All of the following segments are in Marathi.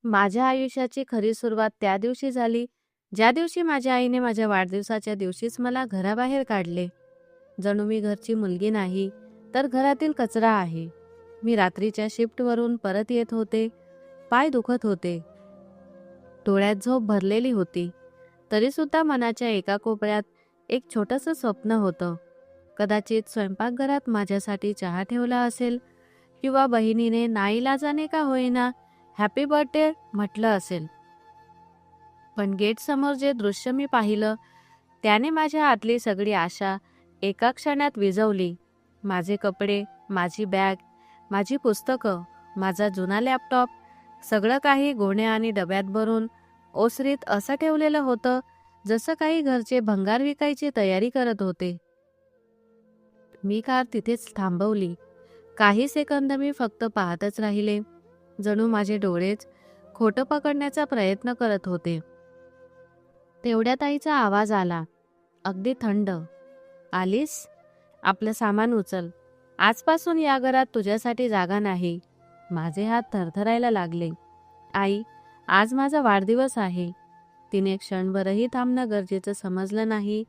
माझ्या आयुष्याची खरी सुरुवात त्या दिवशी झाली, ज्या दिवशी माझ्या आईने माझ्या वाढदिवसाच्या दिवशीच मला घराबाहेर काढले. जणू मी घरची मुलगी नाही, तर घरातील कचरा आहे. मी रात्रीच्या शिफ्टवरून परत येत होते. पाय दुखत होते. डोळ्यात झोप भरलेली होती. तरीसुद्धा मनाच्या एका कोपऱ्यात एक छोटंसं स्वप्न होतं. कदाचित स्वयंपाकघरात माझ्यासाठी चहा ठेवला असेल किंवा बहिणीने नाईलाजाने का होईना हॅपी बर्थडे म्हटलं असेल. पण गेटसमोर जे दृश्य मी पाहिलं त्याने माझ्या आतली सगळी आशा एका क्षणात विझवली. माझे कपडे, माझी बॅग, माझी पुस्तकं, माझा जुना लॅपटॉप, सगळं काही गोण्या आणि डब्यात भरून ओसरीत असं ठेवलेलं होतं जसं काही घरचे भंगार विकायची तयारी करत होते. मी कार तिथेच थांबवली. काही सेकंद मी फक्त पाहतच राहिले. जणू माझे डोळेच खोटं पकडण्याचा प्रयत्न करत होते. तेवढ्यात आईचा आवाज आला, अगदी थंड. आलीस? आपलं सामान उचल. आजपासून या घरात तुझ्यासाठी जागा नाही. माझे हात थरथरायला लागले. आई, आज माझा वाढदिवस आहे. तिने क्षणभरही थांबणं गरजेचं समजलं नाही.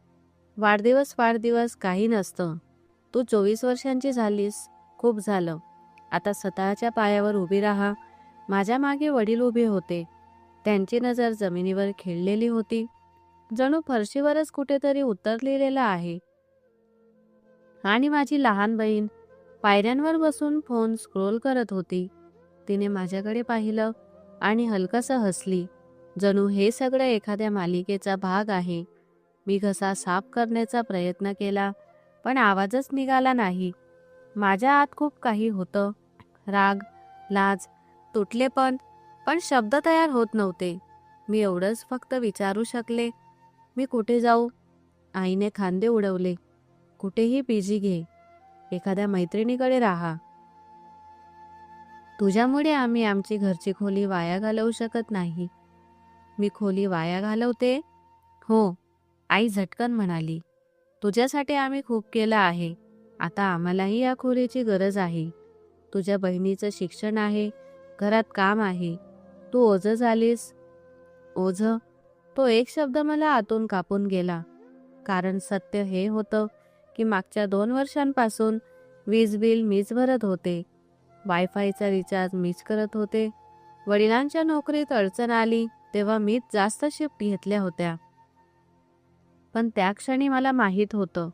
वाढदिवस काही नसतं. तू 24 वर्षांची झालीस, खूप झालं. आता स्वतःच्या पायावर उभी राहा. माझ्या मागे वडील उभे होते. त्यांची नजर जमिनीवर खिळलेली होती. जणू फरशीवरच कुठेतरी उत्तर लिहिलेलं आहे. आणि माझी लहान बहीण पायऱ्यांवर बसून फोन स्क्रोल करत होती. तिने माझ्याकडे पाहिलं आणि हलकसं हसली. जणू हे सगळं एखाद्या मालिकेचा भाग आहे. मी घसा साफ करण्याचा प्रयत्न केला, पण आवाजच निघाला नाही. माझ्या आत खूप काही होतं. राग, लाज, तुटलेपण, पण शब्द तयार होत नव्हते. मी एवढंच फक्त विचारू शकले, मी कुठे जाऊ? आईने खांदे उडवले. कुठेही पीजी घे. एखाद्या मैत्रिणीकडे राहा. तुझ्यामुळे आम्ही आमची घरची खोली वाया घालवू शकत नाही. मी खोली वाया घालवते? हो, आई झटकन म्हणाली. तुझ्यासाठी आम्ही खूप केलं आहे. आता आम्हालाही या खोलीची गरज आहे. तुझ्या बहिणीचं शिक्षण आहे, घरात काम आहे. तू ओझं झालीस. ओझं? तो एक शब्द मला आतून कापून गेला. कारण सत्य हे होतं की मागच्या 2 वर्षांपासून वीज बिल मीच भरत होते. वायफायचा रिचार्ज मीच करत होते. वडिलांच्या नोकरीत अडचण आली तेव्हा मीच जास्त शिफ्ट घेतल्या होत्या. पण त्या क्षणी मला माहीत होतं,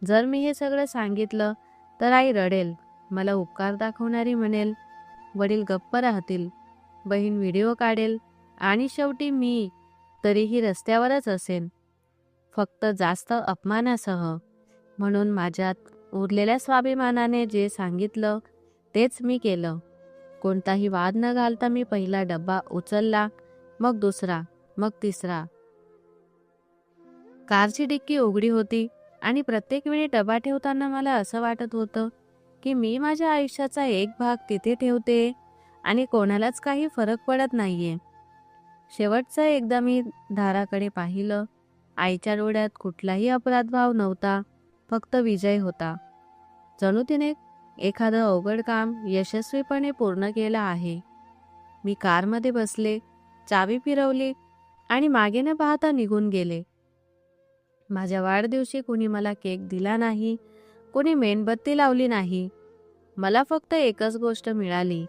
जर मी हे सगळं सांगितलं तर आई रडेल, मला उपकार दाखवणारी म्हणेल, वडील गप्प राहतील, बहीण व्हिडिओ काढेल आणि शेवटी मी तरीही रस्त्यावरच असेन, फक्त जास्त अपमानासह. म्हणून माझ्यात उरलेल्या स्वाभिमानाने जे सांगितलं तेच मी केलं. कोणताही वाद न घालता मी पहिला डब्बा उचलला, मग दुसरा, मग तिसरा. कारची डिक्की उघडी होती आणि प्रत्येक वेळी डबा ठेवताना मला असं वाटत होतं की मी माझ्या आयुष्याचा एक भाग तिथे ठेवते आणि कोणालाच काही फरक पडत नाहीये. शेवटचं एकदा मी दाराकडे पाहिलं. आईच्या डोळ्यात कुठलाही अपराधभाव नव्हता, फक्त विजय होता. जणू तिने एखादं अवघड काम यशस्वीपणे पूर्ण केलं आहे. मी कारमध्ये बसले, चावी फिरवली आणि मागे न पाहता निघून गेले. माझ्या वाढदिवशी कुणी मला केक दिला नाही, कुणी मेणबत्ती लावली नाही. मला फक्त एकच गोष्ट मिळाली,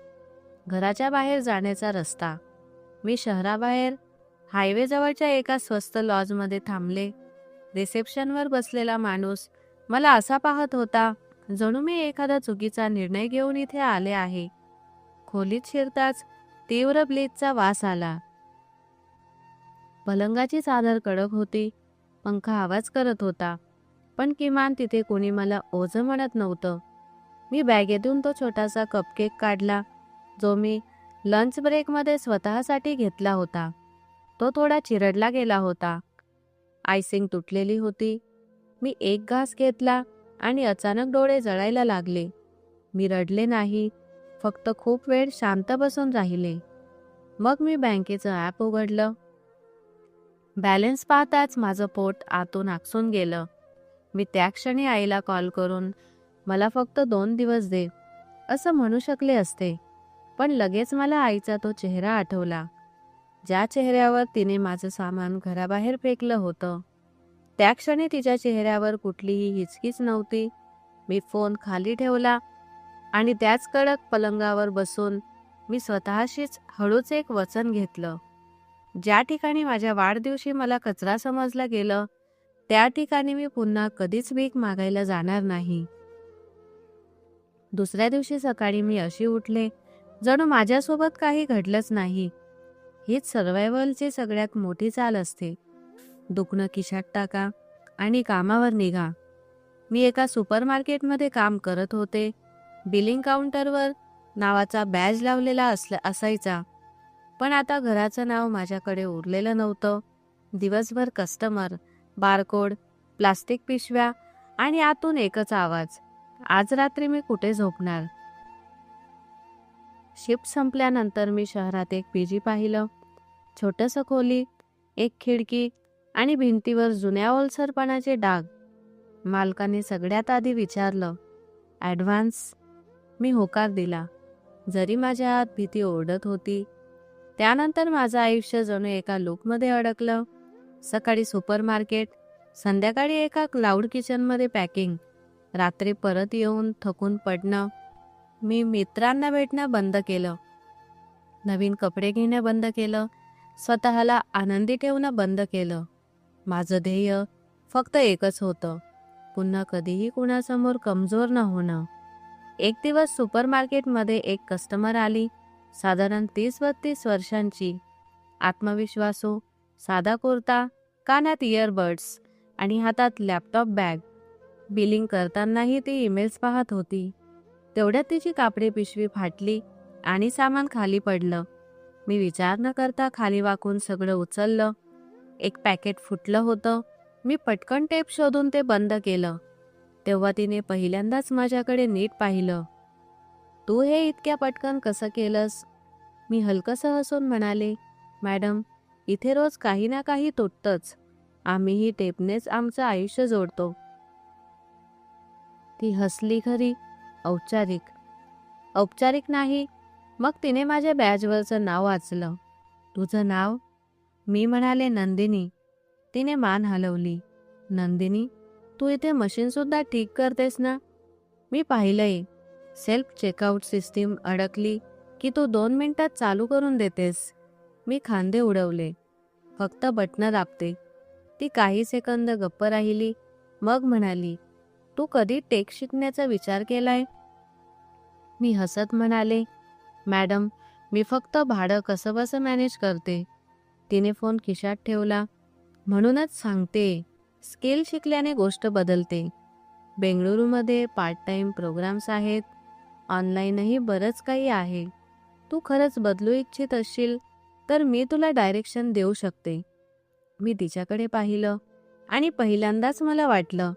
घराच्या बाहेर जाण्याचा रस्ता. मी शहराबाहेर हायवेजवळच्या एका स्वस्त लॉजमध्ये थांबले. रिसेप्शनवर बसलेला माणूस मला असा पाहत होता जणू मी एखादा चुकीचा निर्णय घेऊन इथे आले आहे. खोलीत शिरताच तीव्र ब्लीचचा वास आला. पलंगाची चादर कडक होती, पंखा आवाज करत होता, पण किमान तिथे कोणी मला ओझं म्हणत नव्हतं. मी बॅगेतून तो छोटासा कपकेक काढला, जो मी लंच ब्रेकमध्ये स्वतःसाठी घेतला होता. तो थोडा चिरडला गेला होता. आयसिंग तुटलेली होती. मी एक घास घेतला आणि अचानक डोळे जळायला लागले. मी रडले नाही, फक्त खूप वेळ शांत बसून राहिले. मग मी बँकेचं ॲप उघडलं. बॅलन्स पाहताच माझं पोट आतून आकसून गेलं. मी त्या क्षणी आईला कॉल करून मला फक्त 2 दिवस दे असं म्हणू शकले असते, पण लगेच मला आईचा तो चेहरा आठवला, ज्या चेहऱ्यावर तिने माझं सामान घराबाहेर फेकलं होतं. त्या क्षणी तिच्या चेहऱ्यावर कुठलीही हिचकीच नव्हती. मी फोन खाली ठेवला आणि त्याच कडक पलंगावर बसून मी स्वतःशीच हळूच एक वचन घेतलं. ज्या ठिकाणी माझ्या वाढदिवशी मला कचरा समजलं गेलं, त्या ठिकाणी मी पुन्हा कधीच भीक मागायला जाणार नाही. दुसऱ्या दिवशी सकाळी मी अशी उठले, जणू माझ्यासोबत काही घडलंच नाही. हीच सर्व्हायव्हलची सगळ्यात मोठी चाल असते. दुखणं खिशात टाका आणि कामावर निघा. मी एका सुपरमार्केटमध्ये काम करत होते. बिलिंग काउंटरवर नावाचा बॅज लावलेला असायचा. पण आता घराचं नाव माझ्याकडे उरलेलं नव्हतं. दिवसभर कस्टमर, बारकोड, प्लास्टिक पिशव्या आणि आतून एकच आवाज, आज रात्री मी कुठे झोपणार? शिफ्ट संपल्यानंतर मी शहरात एक पीजी पाहिलं. छोटंसं खोली, एक खिडकी आणि भिंतीवर जुन्या ओलसरपणाचे डाग. मालकाने सगळ्यात आधी विचारलं, ॲडव्हान्स? मी होकार दिला, जरी माझ्या आत भीती ओरडत होती. त्यानंतर माझं आयुष्य जणू एका लूपमध्ये अडकलं. सकाळी सुपरमार्केट, संध्याकाळी एका क्लाउड किचनमध्ये पॅकिंग, रात्री परत येऊन थकून पडणं. मी मित्रांना भेटणं बंद केलं, नवीन कपडे घेणं बंद केलं, स्वतःला आनंदी ठेवणं बंद केलं. माझं ध्येय फक्त एकच होतं, पुन्हा कधीही कुणासमोर कमजोर न होणं. एक दिवस सुपरमार्केटमध्ये एक कस्टमर आली, साधारण 30-32 वर्षांची. आत्मविश्वासू, साधा कुर्ता, कानात इयरबड्स आणि हातात लॅपटॉप बॅग. बिलिंग करतानाही ती ईमेल्स पाहत होती. तेवढ्यात तिची कापडी पिशवी फाटली आणि सामान खाली पडलं. मी विचार न करता खाली वाकून सगळं उचललं. एक पॅकेट फुटलं होतं. मी पटकन टेप शोधून ते बंद केलं. तेव्हा तिने पहिल्यांदाच माझ्याकडे नीट पाहिलं. तू हे इतक्या पटकन कसं केलंस? मी हलकंसं हसून म्हणाले, मॅडम, इथे रोज काही ना काही तुटतंच. आम्हीही टेपनेच आमचं आयुष्य जोडतो. ती हसली खरी, औपचारिक. औपचारिक नाही. मग तिने माझ्या बॅजवरचं नाव वाचलं. तुझं नाव? मी म्हणाले, नंदिनी. तिने मान हलवली. नंदिनी, तू इथे मशीनसुद्धा ठीक करतेस ना? मी पाहिलंय. सेल्फ चेकआउट सिस्टीम अडकली की तू 2 मिनिटात चालू करून देतेस. मी खांदे उडवले. फक्त बटणं दाबते. ती काही सेकंद गप्प राहिली, मग म्हणाली, तू कधी टेक शिकण्याचा विचार केलाय? मी हसत म्हणाले, मॅडम, मी फक्त भाडं कसंबसं मॅनेज करते. तिने फोन खिशात ठेवला. म्हणूनच सांगते, स्किल शिकल्याने गोष्ट बदलते. बेंगळुरूमध्ये पार्ट टाइम प्रोग्राम्स आहेत. ऑनलाईनही बरंच काही आहे. तू खरंच बदलू इच्छित असशील तर मी तुला डायरेक्शन देऊ शकते. मी तिच्याकडे पाहिलं आणि पहिल्यांदाच मला वाटलं,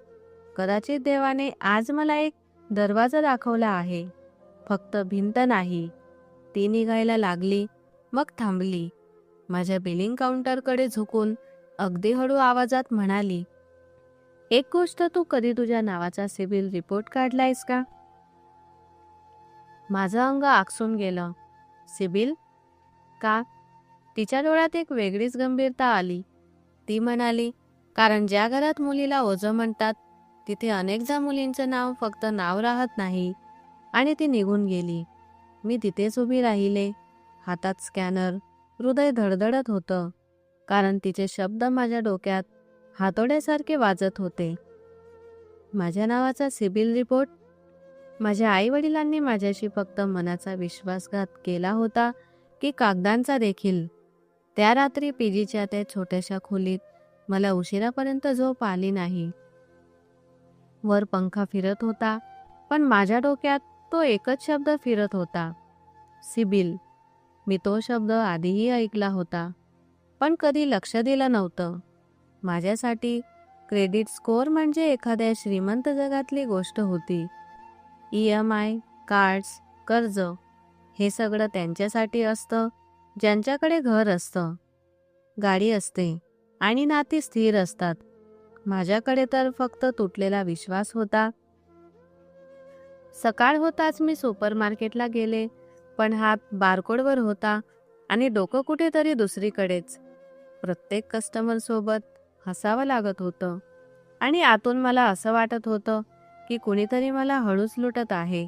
कदाचित देवाने आज मला एक दरवाजा दाखवला आहे, फक्त भिंत नाही. ती निघायला लागली, मग थांबली. माझ्या बिलिंग काउंटरकडे झुकून अगदी हळू आवाजात म्हणाली, एक गोष्ट, तू कधी तुझ्या नावाचा सिबिल रिपोर्ट काढलायस का? माझं अंग आकसून गेलं. सिबिल? का? तिच्या डोळ्यात एक वेगळीच गंभीरता आली. ती म्हणाली, कारण ज्या घरात मुलीला ओझं म्हणतात, तिथे अनेकदा मुलींचं नाव फक्त नाव राहत नाही. आणि ती निघून गेली. मी तिथेच उभी राहिले, हातात स्कॅनर. हृदय धडधडत होतं, कारण तिचे शब्द माझ्या डोक्यात हातोड्यासारखे वाजत होते. माझ्या नावाचा सिबिल रिपोर्ट? माझ्या आईवडिलांनी माझ्याशी फक्त मनाचा विश्वासघात केला होता की कागदांचा देखील? त्या रात्री पीजीच्या त्या छोट्याशा खोलीत मला उशिरापर्यंत झोप आली नाही. वर पंखा फिरत होता, पण माझ्या डोक्यात तो एकच शब्द फिरत होता, सिबिल. मी तो शब्द आधीही ऐकला होता, पण कधी लक्ष दिलं नव्हतं. माझ्यासाठी क्रेडिट स्कोअर म्हणजे एखाद्या श्रीमंत जगातली गोष्ट होती. EMI, कार्ड्स, कर्ज, हे सगळं त्यांच्यासाठी असतं ज्यांच्याकडे घर असतं, गाडी असते आणि नाती स्थिर असतात. माझ्याकडे तर फक्त तुटलेला विश्वास होता. सकाळ होताच मी सुपरमार्केटला गेले. पण हात बारकोडवर होता आणि डोकं कुठेतरी दुसरीकडेच. प्रत्येक कस्टमरसोबत हसावं लागत होतं आणि आतून मला असं वाटत होतं की कुणीतरी मला हळूच लुटत आहे,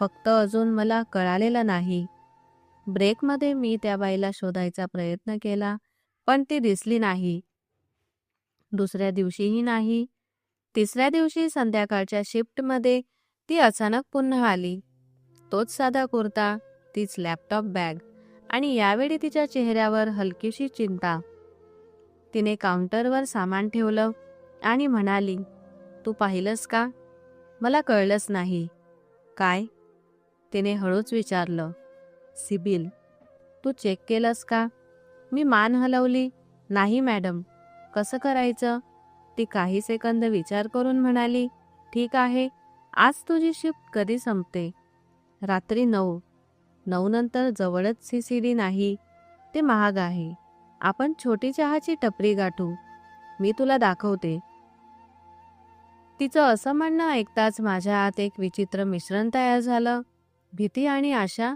फक्त अजून मला कळालेलं नाही. ब्रेकमध्ये मी त्या बाईला शोधायचा प्रयत्न केला, पण ती दिसली नाही. दुसऱ्या दिवशीही नाही. तिसऱ्या दिवशी संध्याकाळच्या शिफ्टमध्ये ती अचानक पुन्हा आली. तोच साधा कुर्ता, तीच लॅपटॉप बॅग आणि यावेळी तिच्या चेहऱ्यावर हलकीशी चिंता. तिने काउंटरवर सामान ठेवलं आणि म्हणाली, "तू पाहिलंस का?" मला कळलंच नाही. "काय?" तिने हळूच विचारलं. "सिबिल, तू चेक केलंस का?" मी मान हलवली. "नाही मॅडम." "कसं करायचं?" ती काही सेकंद विचार करून म्हणाली, "ठीक आहे, आज तुझी शिफ्ट कधी संपते?" "रात्री 9." "9 नंतर जवळच CCD नाही. ते महाग आहे. आपण छोटी चहाची टपरी गाठू. मी तुला दाखवते." तिचं असं म्हणणं ऐकताच माझ्या आत एक विचित्र मिश्रण तयार झालं. भीती आणि आशा.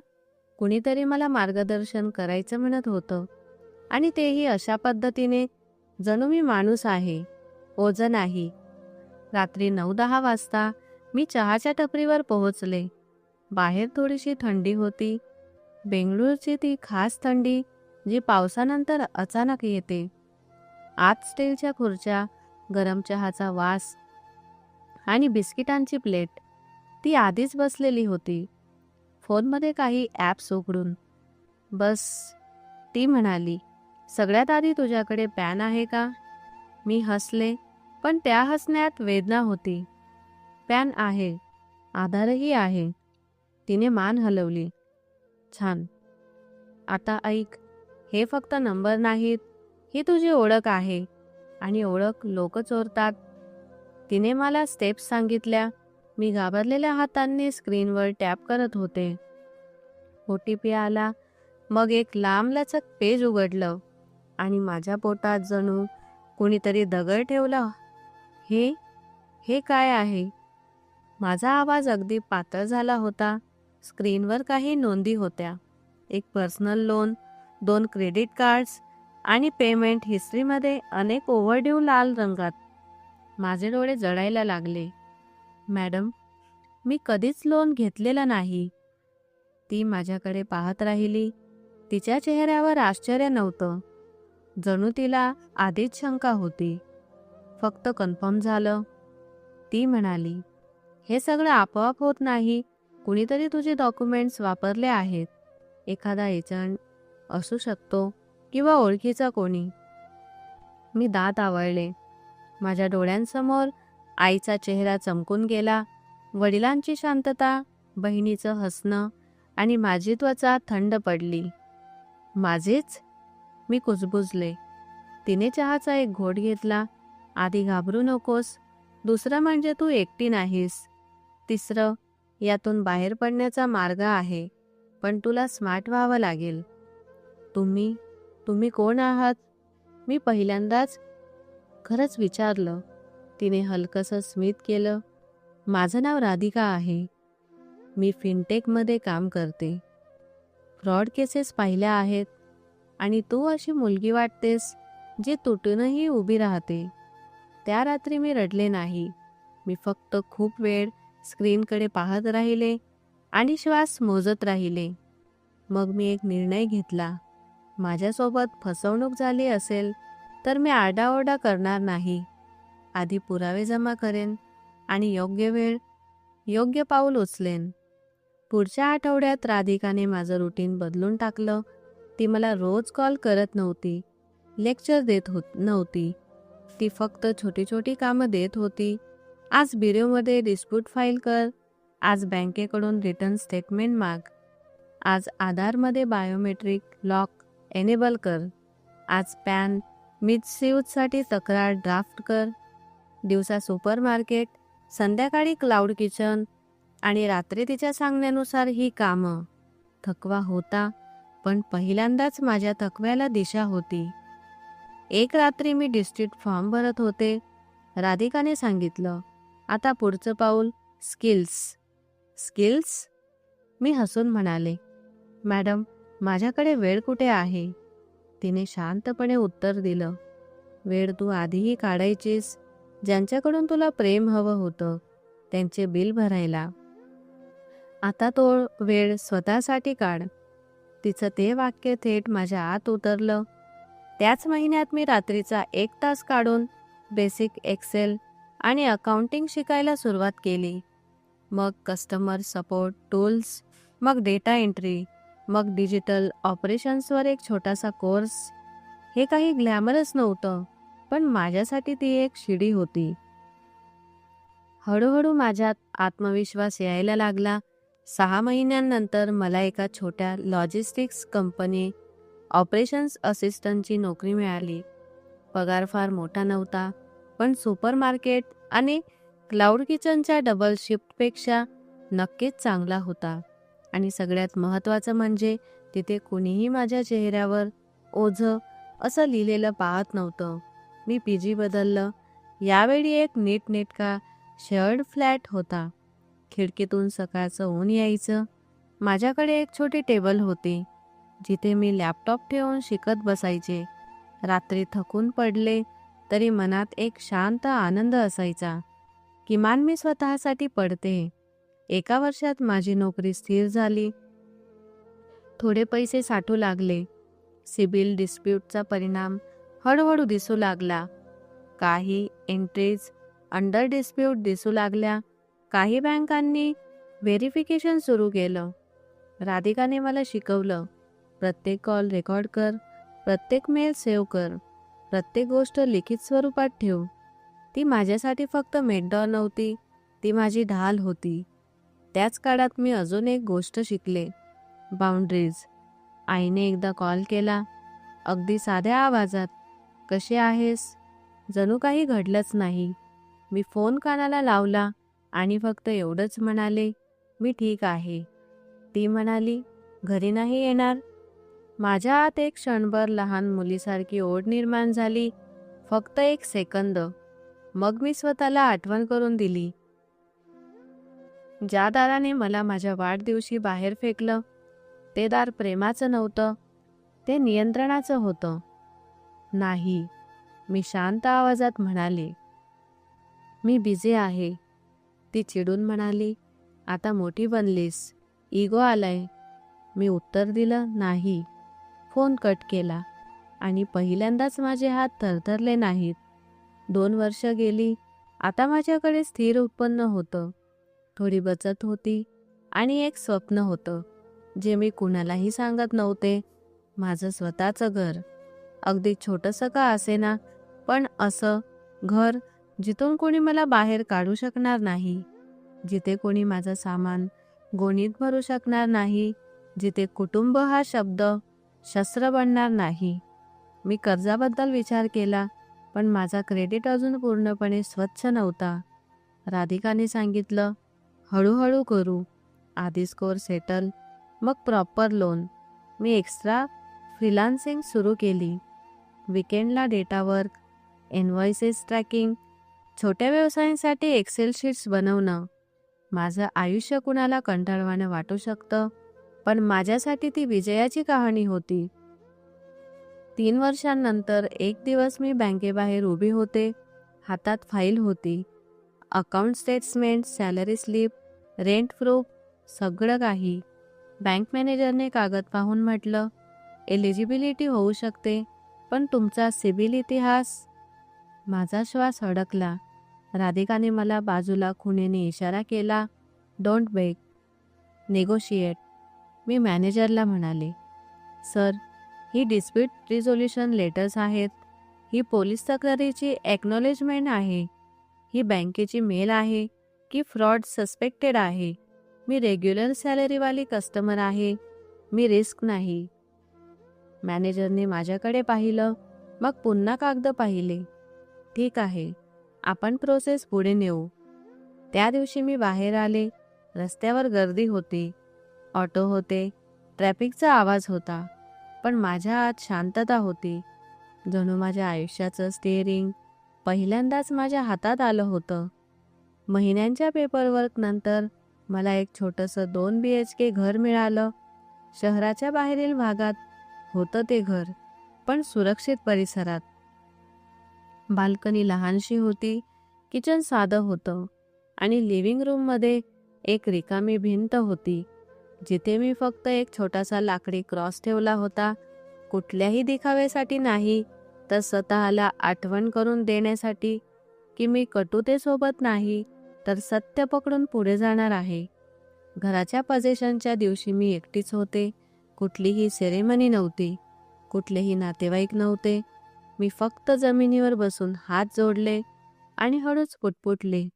कुणीतरी मला मार्गदर्शन करायचं म्हणत होतं आणि तेही अशा पद्धतीने जणू मी माणूस आहे, ओझं नाही. रात्री 9-10 वाजता मी चहाच्या टपरीवर पोहोचले. बाहेर थोडीशी थंडी होती. बेंगळूरची ती खास थंडी जी पावसानंतर अचानक येते. आत स्टीलच्या खुर्च्या, गरम चहाचा वास आणि बिस्किटांची प्लेट. ती आधीच बसलेली होती, फोनमध्ये काही ॲप्स उघडून. "बस," ती म्हणाली, "सगळ्यात आधी तुझ्याकडे पॅन आहे का?" मी हसले, पण त्या हसण्यात वेदना होती. "पॅन आहे, आधारही आहे." तिने मान हलवली. "छान. आता ऐक, हे फक्त नंबर नाहीत, ही तुझी ओळख आहे आणि ओळख लोक चोरतात." तिने मला स्टेप्स सांगितल्या. मी घाबरलेल्या हातांनी स्क्रीनवर टॅप करत होते. OTP आला. मग एक लांबलचक पेज उघडलं आणि माझ्या पोटात जणू कुणीतरी दगड ठेवला. हे हे काय आहे?" माझा आवाज अगदी पातळ झाला होता. स्क्रीनवर काही नोंदी होत्या. एक पर्सनल लोन, 2 क्रेडिट कार्ड्स आणि पेमेंट हिस्ट्रीमध्ये अनेक ओव्हरड्यू लाल रंगात. माझे डोळे जळायला लागले. "मॅडम, मी कधीच लोन घेतलेलं नाही." ती माझ्याकडे पाहत राहिली. तिच्या चेहऱ्यावर आश्चर्य नव्हतं. जणू तिला आधीच शंका होती. "फक्त कन्फर्म झालं." ती म्हणाली, "हे सगळं आपोआप होत नाही. कुणीतरी तुझे डॉक्युमेंट्स वापरले आहेत. एखादा एजंट असू शकतो किंवा ओळखीचा कोणी." मी दात आवळले. माझ्या डोळ्यांसमोर आईचा चेहरा चमकून गेला. वडिलांची शांतता, बहिणीचं हसणं आणि माझी त्वचा थंड पडली. "माझेच?" मी कुजबुजले. तिने चहाचा एक घोट घेतला. "आधी घाबरू नकोस. दुसरं म्हणजे तू एकटी नाहीस. तिसरं, यातून बाहेर पडण्याचा मार्ग आहे, पण तुला स्मार्ट व्हावं लागेल." तुम्ही तुम्ही कोण आहात?" मी पहिल्यांदाच खरंच विचारलं. तिने हलकंसं स्मित केलं. "माझं नाव राधिका आहे. मी फिनटेकमध्ये काम करते. फ्रॉड केसेस पाहिल्या आहेत आणि तू अशी मुलगी वाटतेस जी तुटूनही उभी राहते." त्या रात्री मी रडले नाही. मी फक्त खूप वेळ स्क्रीनकडे पाहत राहिले आणि श्वास मोजत राहिले. मग मी एक निर्णय घेतला. माझ्यासोबत फसवणूक झाली असेल तर मी आरडाओरडा करणार नाही. आधी पुरावे जमा करेन आणि योग्य वेळ, योग्य पाऊल उचलेन. पुढच्या आठवड्यात राधिकाने माझं रुटीन बदलून टाकलं. ती मला रोज कॉल करत नव्हती, लेक्चर देत नव्हती. ती फक्त छोटी छोटी कामं देत होती. "आज ब्युरोमध्ये डिस्प्यूट फाईल कर. आज बँकेकडून रिटर्न स्टेटमेंट माग. आज आधारमध्ये बायोमेट्रिक लॉक एनेबल कर. आज पॅन मिसयूजसाठी तक्रार ड्राफ्ट कर." दिवसा सुपरमार्केट, संध्याकाळी क्लाउड किचन आणि रात्री तिच्या सांगण्यानुसार ही कामं. थकवा होता, पण पहिल्यांदाच माझ्या थकव्याला दिशा होती. एक रात्री मी डिस्ट्रिक्ट फॉर्म भरत होते. राधिकाने सांगितलं, "आता पुढचं पाऊल स्किल्स." "स्किल्स?" मी हसून म्हणाले, मॅडम, माझ्याकडे वेळ कुठे आहे? तिने शांतपणे उत्तर दिलं, वेळ तू आधीही काढायचीस. ज्यांच्याकडून तुला प्रेम हवं होतं त्यांचे बिल भरायला. आता तो वेळ स्वतःसाठी काढ. तिचं ते वाक्य थेट माझ्या आत उतरलं. त्याच महिन्यात मी रात्रीचा 1 तास काढून बेसिक एक्सेल आणि अकाउंटिंग शिकायला सुरुवात केली. मग कस्टमर सपोर्ट टूल्स, मग डेटा एंट्री, मग डिजिटल ऑपरेशन्सवर एक छोटासा कोर्स. हे काही ग्लॅमरस नव्हतं, पण माझ्यासाठी ती एक शिडी होती. हळूहळू माझ्यात आत्मविश्वास यायला लागला. 6 महिन्यांनंतर मला एका छोट्या लॉजिस्टिक्स कंपनी ऑपरेशन्स असिस्टंटची नोकरी मिळाली. पगार फार मोठा नव्हता, पण सुपरमार्केट आणि क्लाउड किचनच्या डबल शिफ्टपेक्षा नक्कीच चांगला होता. आणि सगळ्यात महत्त्वाचं म्हणजे तिथे कुणीही माझ्या चेहऱ्यावर ओझं असं लिहिलेलं पाहत नव्हतं. मी पीजी बदललं. यावेळी एक नीटनेटका शेअर्ड फ्लॅट होता. खिडकीतून सकाळचं ऊन यायचं. माझ्याकडे एक छोटी टेबल होती, जिथे मी लॅपटॉप ठेवून शिकत बसायचे. रात्री थकून पडले तरी मनात एक शांत आनंद असायचा. किमान मी स्वतःसाठी पडते. 1 वर्षात माझी नोकरी स्थिर झाली. थोडे पैसे साठू लागले. सिबिल डिस्प्यूटचा परिणाम हळूहळू दिसू लागला. काही एंट्रीज अंडर डिस्प्यूट दिसू लागल्या. काही बँकांनी व्हेरिफिकेशन सुरू केलं. राधिकाने मला शिकवलं, प्रत्येक कॉल रेकॉर्ड कर, प्रत्येक मेल सेव्ह कर, प्रत्येक गोष्ट लिखित स्वरूपात ठेव. ती माझ्यासाठी फक्त मेंटॉर नव्हती, ती माझी ढाल होती. त्याच काळात मी अजून एक गोष्ट शिकले, बाउंड्रीज. आईने एकदा कॉल केला, अगदी साध्या आवाजात, कशी आहेस? जणू काही घडलंच नाही. मी फोन कानाला लावला आणि फक्त एवढंच म्हणाले, मी ठीक आहे. ती म्हणाली, घरी नाही येणार? माझ्या आत एक क्षणभर लहान मुलीसारखी ओढ निर्माण झाली. फक्त 1 सेकंद. मग मी स्वतःला आठवण करून दिली, ज्या दाराने मला माझ्या वाढदिवशी बाहेर फेकलं, ते दार प्रेमाचं नव्हतं, ते नियंत्रणाचं होतं. नाही, मी शांत आवाजात म्हणाले, मी बिझी आहे. ती चिडून म्हणाली, आता मोठी बनलीस, इगो आलाय. मी उत्तर दिलं, नाही. फोन कट केला आणि पहिल्यांदाच माझे हात थरथरले नाहीत. 2 वर्ष गेली. आता माझ्याकडे स्थिर उत्पन्न होतं, थोडी बचत होती आणि एक स्वप्न होतं, जे मी कुणालाही सांगत नव्हते. माझं स्वतःचं घर. अगदी छोटंसं का असेना, पण असं घर जिथून कोणी मला बाहेर काढू शकणार नाही, जिथे कोणी माझं सामान गोणीत भरू शकणार नाही, जिथे कुटुंब हा शब्द शस्त्र बनणार नाही. मी कर्जाबद्दल विचार केला, पण माझा क्रेडिट अजून पूर्णपणे स्वच्छ नव्हता. राधिकाने सांगितलं, हळूहळू करू. आधी स्कोर सेटल, मग प्रॉपर लोन. मी एक्स्ट्रा फ्रीलान्सिंग सुरू केली. विकेंडला डेटा वर्क, इनव्हॉइसेस ट्रॅकिंग, छोट्या व्यवसायांसाठी एक्सेल शीट्स बनवणं. माझं आयुष्य कुणाला कंटाळवाणं वाटू शकतं, पण माझ्यासाठी ती विजयाची कहाणी होती. 3 वर्षांनंतर एक दिवस मी बँकेबाहेर उभी होते. हातात फाईल होती. Account statement, salary slip, rent proof, सगळं काही. बँक मॅनेजरने कागद पाहून म्हटलं, एलिजिबिलिटी होऊ शकते, पण तुमचा सिबिल इतिहास. माझा श्वास अडकला. राधिकाने मला बाजूला खुणेने इशारा केला, डोंट बेग, नेगोशिएट. मी मॅनेजरला म्हणाले, सर, ही डिस्प्यूट रिझोल्युशन लेटर्स आहेत, ही पोलीस तक्रारीची एक्नॉलेजमेंट आहे, ही बँकेची मेल आहे की फ्रॉड सस्पेक्टेड आहे. मी रेग्युलर सॅलरीवाली कस्टमर आहे, मी रिस्क नाही. मॅनेजरने माझ्याकडे पाहिलं, मग पुन्हा कागद पाहिले. ठीक आहे, आपण प्रोसेस पुढे नेऊ. त्या दिवशी मी बाहेर आले. रस्त्यावर गर्दी होती, ऑटो होते, ट्रॅफिकचा आवाज होता, पण माझ्या आत शांतता होती. जणू माझ्या आयुष्याचं स्टिअरिंग पहिल्यांदाच माझ्या हातात आलं होतं. महिन्यांच्या पेपरवर्क नंतर मला एक छोटंसं 2 BHK घर मिळालं. शहराच्या बाहेरील भागात होतं ते घर, पण सुरक्षित परिसरात. बाल्कनी लहानशी होती, किचन साधं होतं आणि लिव्हिंग रूममध्ये एक रिकामी भिंत होती, जिथे मी फक्त एक छोटासा लाकडी क्रॉस ठेवला होता. कुठल्याही दिखाव्यासाठी नाही, तर स्वतःला आठवण करून देण्यासाठी की मी कटुतेसोबत नाही, तर सत्य पकडून पुढे जाणार आहे. घराच्या पजेशनच्या दिवशी मी एकटीच होते. कुठलीही सेरेमनी नव्हती, कुठलेही नातेवाईक नव्हते. मी फक्त जमिनीवर बसून हात जोडले आणि हळूच पुटपुटले,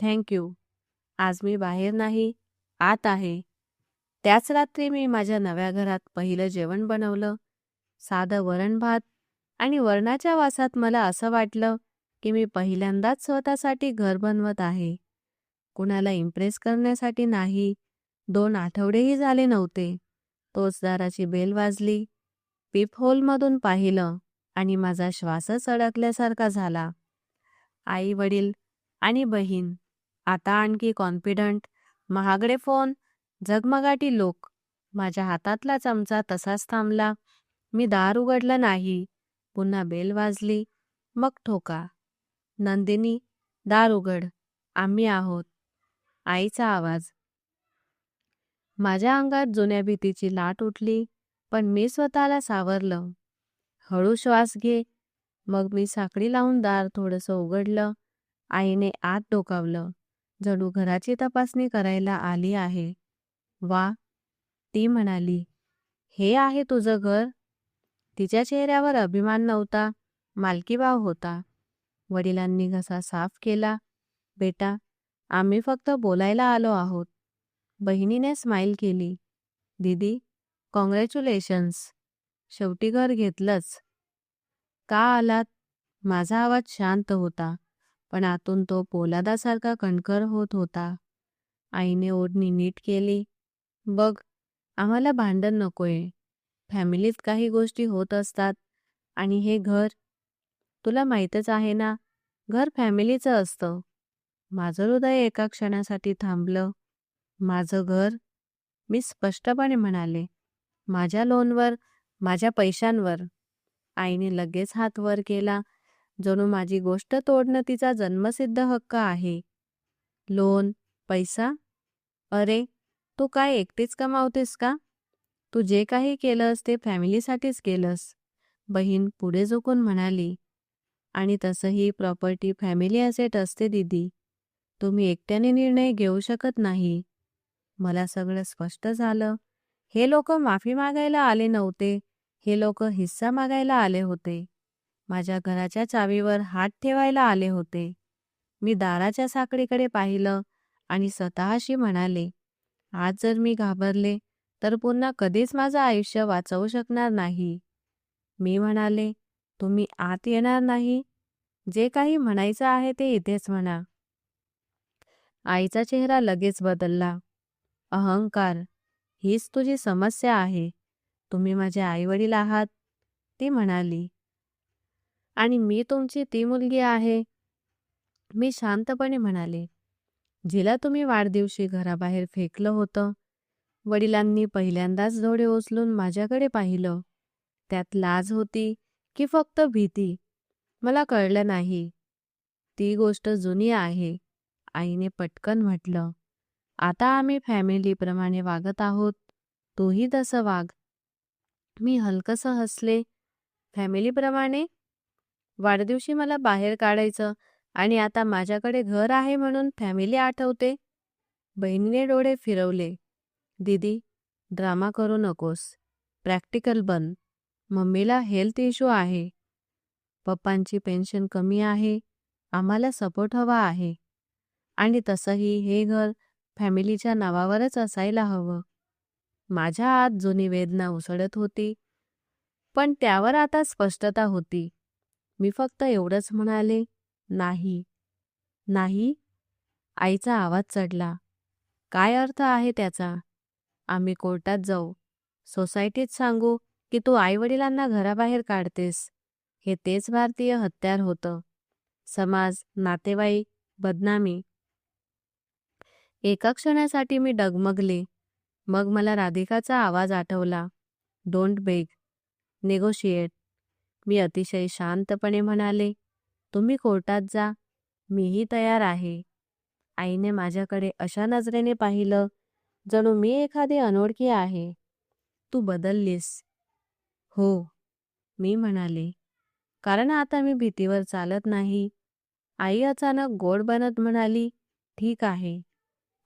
थँक्यू. आज मी बाहेर नाही, आत आहे. त्याच रात्री मी माझ्या नव्या घरात पहिलं जेवण बनवलं. साधं वरण भात, आणि वरणाच्या वासात मला असं वाटलं की मी पहिल्यांदाच स्वतःसाठी घर बनवत आहे. कुणाला इम्प्रेस करण्यासाठी नाही. 2 आठवडेही झाले नव्हते. तोच दाराची बेल वाजली. पीप होलमधून पाहिलं आणि माझा श्वासच अडकल्यासारखा झाला. आई वडील आणि बहीण, आता आणखी कॉन्फिडंट. महागडे फोन, झगमगाटी लोक. माझ्या हातातला चमचा तसाच थांबला. मी दार उघडलं नाही. पुन्हा बेल वाजली. मग ठोका. नंदिनी, दार उघड, आम्ही आहोत. आईचा आवाज. माझ्या अंगात जुन्या भीतीची लाट उठली, पण मी स्वतःला सावरलं. हळू श्वास घे. मग मी साखळी लावून दार थोडंसं उघडलं. आईने आत डोकावलं, जणू घराची तपासणी करायला आली आहे. वा, ती म्हणाली, हे आहे तुझं घर? तिच्या चेहऱ्यावर अभिमान नव्हता, मालकीभाव होता. वडिलांनी घसा साफ केला. बेटा, आम्ही फक्त बोलायला आलो आहोत. बहिणीने स्माईल केली. दीदी, कॉंग्रॅच्युलेशन्स, शेवटी घर घेतलंच. का आलात? माझा आवाज शांत होता, पण आतून तो पोलादासारखा कणखर होत होता. आईने ओढणी नीट केली. बघ, आम्हाला भांडण नकोय. फॅमिलीत काही गोष्टी होत असतात, आणि हे घर, तुला माहीतच आहे ना, घर फॅमिलीचं असतं. माझं हृदय एका क्षणासाठी थांबलं. माझं घर? मी स्पष्टपणे म्हणाले. माझ्या लोनवर, माझ्या पैशांवर. आईने लगेच हात वर केला, जणू माझी गोष्ट तोडणं तिचा जन्मसिद्ध हक्क आहे. लोन, पैसा? अरे, तू काय एकटीच कमावतेस का? तू जे काही केलंस ते फॅमिलीसाठीच केलंस. बहीण पुढे झुकून म्हणाली, आणि तसंही प्रॉपर्टी फॅमिली ॲसेट असते दीदी. तुम्ही एकट्याने निर्णय घेऊ शकत नाही. मला सगळं स्पष्ट झालं. हे लोक माफी मागायला आले नव्हते. हे लोक हिस्सा मागायला आले होते. माझ्या घराच्या चावीवर हात ठेवायला आले होते. मी दाराच्या साखळीकडे पाहिलं आणि स्वतःशी म्हणाले, आज जर मी घाबरले तर पुन्हा कधीच माझं आयुष्य वाचवू शकणार नाही. मी म्हणाले, तुम्ही आत येणार नाही? जे काही म्हणायचं आहे ते इथेच म्हणा. आईचा चेहरा लगेच बदलला. अहंकार, हीच तुझी समस्या आहे. तुम्ही माझे आईवडील आहात, ती म्हणाली. आणि मी तुमची ती मुलगी आहे. मी शांतपणे म्हणाले, जिला तुम्ही वाढदिवशी घराबाहेर फेकलं होतं. वडिलांनी पहिल्यांदाच डोळे उचलून माझ्याकडे पाहिलं. त्यात लाज होती की फक्त भीती, मला कळलं नाही. ती गोष्ट जुनी आहे, आईने पटकन म्हटलं. आता आम्ही फॅमिलीप्रमाणे वागत आहोत. तूही तसं वाग. मी हलकसं हसले. फॅमिलीप्रमाणे? वाढदिवशी मला बाहेर काढायचं आणि आता माझ्याकडे घर आहे म्हणून फॅमिली आठवते? बहिणीने डोळे फिरवले. दीदी, ड्रामा करू नकोस. प्रॅक्टिकल बन. मम्मीला हेल्थ इश्यू आहे. पप्पांची पेन्शन कमी आहे. आम्हाला सपोर्ट हवा आहे. आणि तसंही हे घर फॅमिलीच्या नावावरच असायला हवं. माझ्या आत जुनी वेदना उसळत होती, पण त्यावर आता स्पष्टता होती. मी फक्त एवढंच म्हणाले, नाही. नाही? आईचा आवाज चढला. काय अर्थ आहे त्याचा? आम्ही कोर्टात जाऊ. सोसायटीत सांगू की तू आईवडिलांना घराबाहेर काढतेस. हे तेच भारतीय हत्यार होतं. समाज, नातेवाईक, बदनामी. एका क्षणासाठी मी डगमगले. मग मला राधिकाचा आवाज आठवला. Don't Beg, negotiate. मी अतिशय शांतपणे म्हणाले, तुम्ही कोर्टात जा, मीही तयार आहे. आईने माझ्याकडे अशा नजरेने पाहिलं जणू मी एखादी अनोळखी आहे. तू बदललीस. हो, मी म्हणाले, कारण आता मी भीतीवर चालत नाही. आई अचानक गोड बनत म्हणाली, ठीक आहे,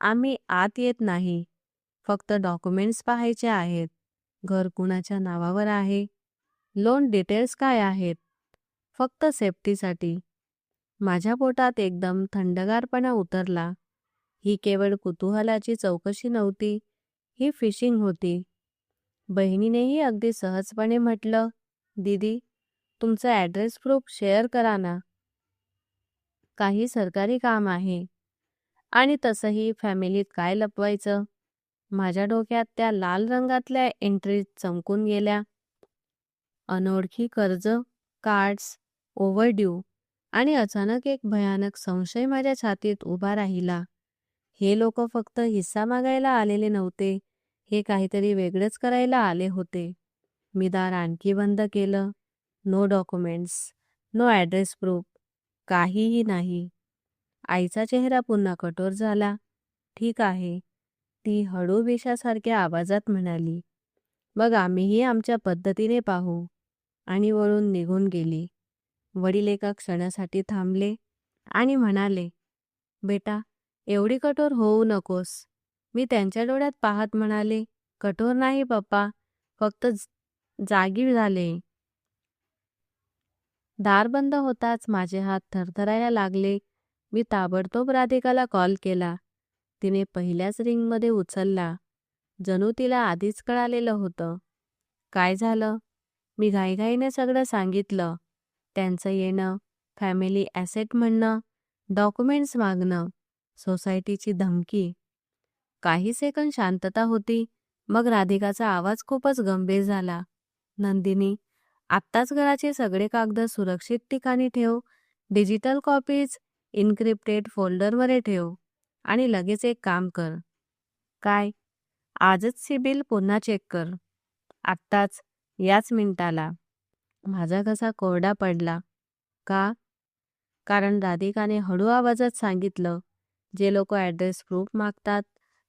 आम्ही आत येत नाही. फक्त डॉक्युमेंट्स पाहायचे आहेत. घर कुणाच्या नावावर आहे? लोन डिटेल्स काय आहेत? फक्त सेफ्टीसाठी. माझ्या पोटात एकदम थंडगारपणा उतरला. ही केवळ कुतूहलाची चौकशी नव्हती, ही फिशिंग होती. बहिणीनेही अगदी सहजपणे म्हटलं, दीदी, तुमचं ॲड्रेस प्रूफ शेअर करा ना. काही सरकारी काम आहे. आणि तसंही फॅमिलीत काय लपवायचं? माझ्या डोक्यात त्या लाल रंगातल्या एंट्रीज चमकून गेल्या. अनोळखी कर्ज, कार्ड्स, ओव्हरड्यू आणि अचानक एक भयानक संशय माझ्या छातीत उभा राहिला. हे लोक फक्त हिस्सा मागायला आलेले नव्हते, हे काहीतरी वेगळंच करायला आले होते. मी दार आणखी बंद केलं. No documents, no address proof, काहीही नाही. आईचा चेहरा पुन्हा कठोर झाला. ठीक आहे, ती हळू विषासारख्या आवाजात म्हणाली. मग आम्हीही आमच्या पद्धतीने पाहू. आणि वळून निघून गेली. वडील एका क्षणासाठी थांबले आणि म्हणाले, बेटा, एवढी कठोर होऊ नकोस. मी त्यांच्या डोळ्यात पाहत म्हणाले, कठोर नाही पप्पा, फक्त जागी झाले. दार बंद होताच माझे हात थरथरायला लागले. मी ताबडतोब राधिकाला कॉल केला. तिने पहिल्याच रिंगमध्ये उचलला. जणू तिला आधीच कळालेलं होतं. काय झालं? मी घाईघाईने सगळं सांगितलं. त्यांचं येणं, फॅमिली ॲसेट म्हणणं, डॉक्युमेंट्स मागणं, सोसायटीची धमकी. काही सेकंद शांतता होती. मग राधिकाचा आवाज खूपच गंभीर झाला. नंदिनी, आत्ताच घराचे सगळे कागद सुरक्षित ठिकाणी ठेव. डिजिटल कॉपीज इन्क्रिप्टेड फोल्डरमध्ये ठेव. आणि लगेच एक काम कर. काय? आजच सिबिल पुन्हा चेक कर. आत्ताच, याच मिनिटाला. माझा घसा कोरडा पडला. का? कारण राधिकाने हळू आवाजात सांगितलं, जे लोक ॲड्रेस प्रूफ मागतात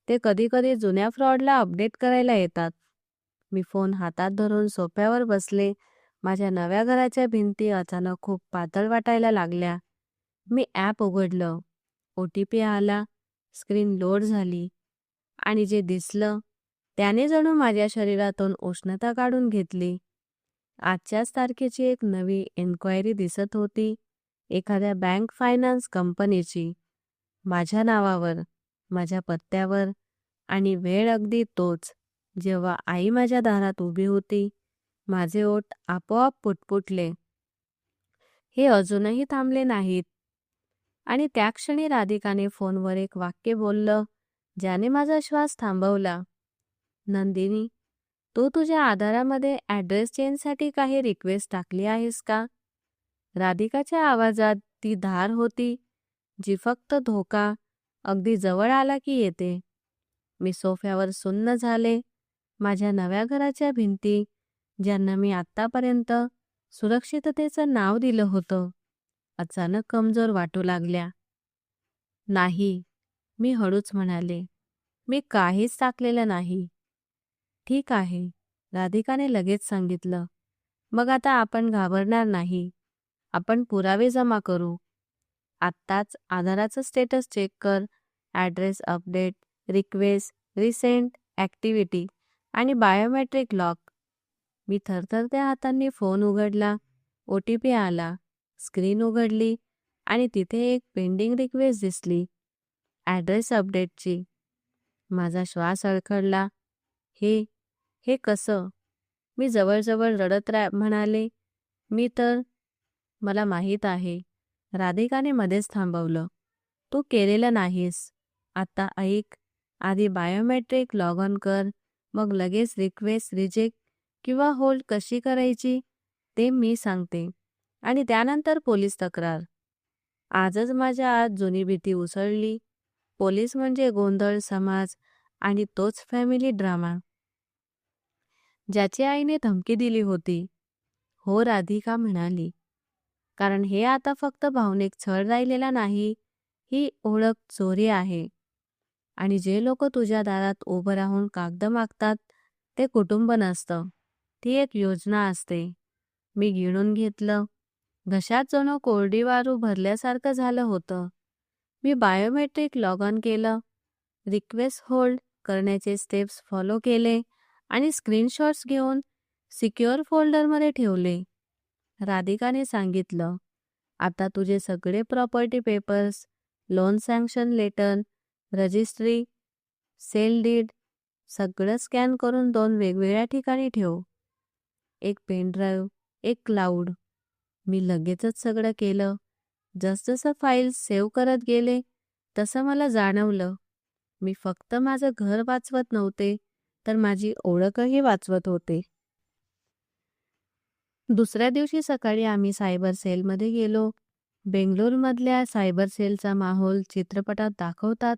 ते कधीकधी जुन्या फ्रॉडला अपडेट करायला येतात. मी फोन हातात धरून सोफ्यावर बसले. माझ्या नव्या घराच्या भिंती अचानक खूप पातळ वाटायला लागल्या. मी ॲप उघडलं. OTP आला. स्क्रीन लोड झाली. आणि जे दिसलं त्याने जणू माझ्या शरीरातून उष्णता काढून घेतली. आजच्याच तारखेची एक नवी एन्क्वायरी दिसत होती. एखाद्या बँक फायनान्स कंपनीची. माझ्या नावावर, माझ्या पत्त्यावर. आणि वेळ अगदी तोच, जेव्हा आई माझ्या दारात उभी होती. माझे ओठ आपोआप पुटपुटले. हे अजूनही थांबले नाहीत. आणि त्या क्षणी राधिकाने फोनवर एक वाक्य बोललं, ज्याने माझा श्वास थांबवला. नंदिनी, तू तुझ्या आधारामध्ये ॲड्रेस चेंजसाठी काही रिक्वेस्ट टाकली आहेस का? राधिकाच्या आवाजात ती धार होती, जी फक्त धोका अगदी जवळ आला की येते. मी सोफ्यावर सुन्न झाले. माझ्या नव्या घराच्या भिंती, ज्यांना मी आत्तापर्यंत सुरक्षिततेचं नाव दिलं होतं, अचानक कमजोर वाटू लागल्या. नाही, मी हळूच म्हणाले. मी काहीच टाकलेलं नाही. ठीक आहे, राधिकाने लगेच सांगितलं. मग आता आपण घाबरणार नाही. आपण पुरावे जमा करू. आत्ताच आधाराचं स्टेटस चेक कर. Address update, request, recent, activity आणि बायोमेट्रिक लॉक. मी थरथरत्या हातांनी फोन उघडला. OTP आला. स्क्रीन उघडली आणि तिथे एक पेंडिंग रिक्वेस्ट दिसली. ॲड्रेस अपडेटची. माझा श्वास अडखडला. हे कसं? मी जवळजवळ रडत म्हणाले, मला माहीत आहे. राधिकाने मध्येच थांबवलं. तू केलेलं नाहीस. आता ऐक, आधी बायोमेट्रिक लॉग ऑन कर, मग लगेच रिक्वेस्ट रिजेक्ट किंवा होल्ड कशी करायची ते मी सांगते. आणि त्यानंतर पोलीस तक्रार. आजच माझ्या आत जुनी भीती उसळली. पोलीस म्हणजे गोंधळ समाज आणि तोच फॅमिली ड्रामा ज्याची आईने धमकी दिली होती. हो, राधिका म्हणाली. कारण हे आता फक्त भावनिक छळ राहिलेला नाही, ही ओळख चोरी आहे. आणि जे लोक तुझ्या दारात उभं राहून कागद मागतात ते कुटुंब नसतं, ती एक योजना असते. मी गिळून घेतलं. घशात जणू कोरडी वारू भरल्यासारखं झालं होतं. मी बायोमेट्रिक लॉग ऑन केलं, रिक्वेस्ट होल्ड करण्याचे स्टेप्स फॉलो केले आणि स्क्रीनशॉट्स घेऊन सिक्युअर फोल्डरमध्ये ठेवले. राधिकाने सांगितलं, आता तुझे सगळे property papers, loan sanction letter, registry, sale deed सगळं स्कॅन करून 2 वेगवेगळ्या ठिकाणी ठेव. एक पेनड्राईव्ह, एक क्लाउड. मी लगेचच सगळं केलं. जसजसं फाईल्स सेव्ह करत गेले तसं मला जाणवलं, मी फक्त माझं घर वाचवत नव्हते, तर माझी ओळखही वाचवत होते. दुसऱ्या दिवशी सकाळी आम्ही सायबर सेलमध्ये गेलो. बेंगलोरमधल्या सायबर सेलचा माहोल चित्रपटात दाखवतात